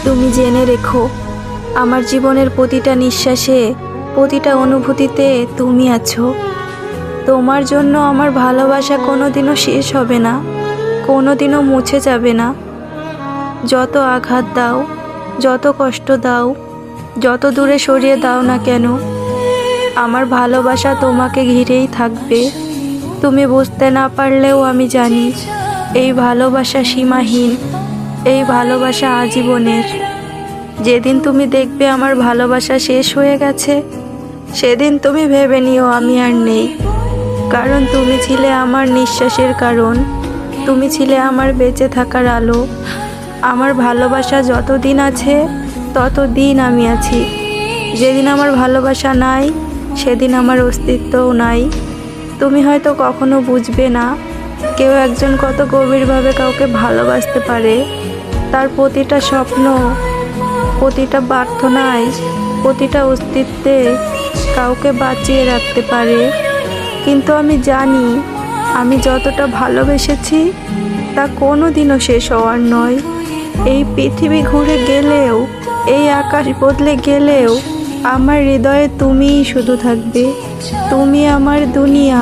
তুমি জেনে রেখো, আমার জীবনের প্রতিটা নিঃশ্বাসে, প্রতিটা অনুভূতিতে তুমি আছো। তোমার জন্য আমার ভালোবাসা কোনোদিনও শেষ হবে না, কোনোদিনও মুছে যাবে না। যত আঘাত দাও, যত কষ্ট দাও, যত দূরে সরিয়ে দাও না কেন, আমার ভালোবাসা তোমাকে ঘিরেই থাকবে। তুমি বুঝতে না পারলেও আমি জানি, এই ভালোবাসা সীমাহীন, এই ভালোবাসা আজীবনের। যেদিন তুমি দেখবে আমার ভালোবাসা শেষ হয়ে গেছে, সেদিন তুমি ভেবে নিও আমি আর নেই। কারণ তুমি ছিলে আমার নিঃশ্বাসের কারণ, তুমি ছিলে আমার বেঁচে থাকার আলো। আমার ভালোবাসা যতদিন আছে, ততদিন আমি আছি। যেদিন আমার ভালোবাসা নাই, সেদিন আমার অস্তিত্বও নাই। তুমি হয়তো কখনো বুঝবে না, কেউ একজন কত গভীরভাবে কাউকে ভালোবাসতে পারে। তার প্রতিটা স্বপ্ন, প্রতিটা প্রার্থনায়, প্রতিটা অস্তিত্বে কাউকে বাঁচিয়ে রাখতে পারে। কিন্তু আমি জানি, আমি যতটা ভালোবেসেছি তা কোনোদিনও শেষ হওয়ার নয়। এই পৃথিবী ঘুরে গেলেও, এই আকাশ বদলে গেলেও, আমার হৃদয়ে তুমিই শুধু থাকবে। তুমি আমার দুনিয়া,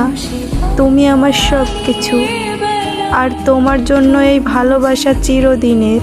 তুমি আমার সব কিছু। আর তোমার জন্য এই ভালোবাসা চিরদিনের।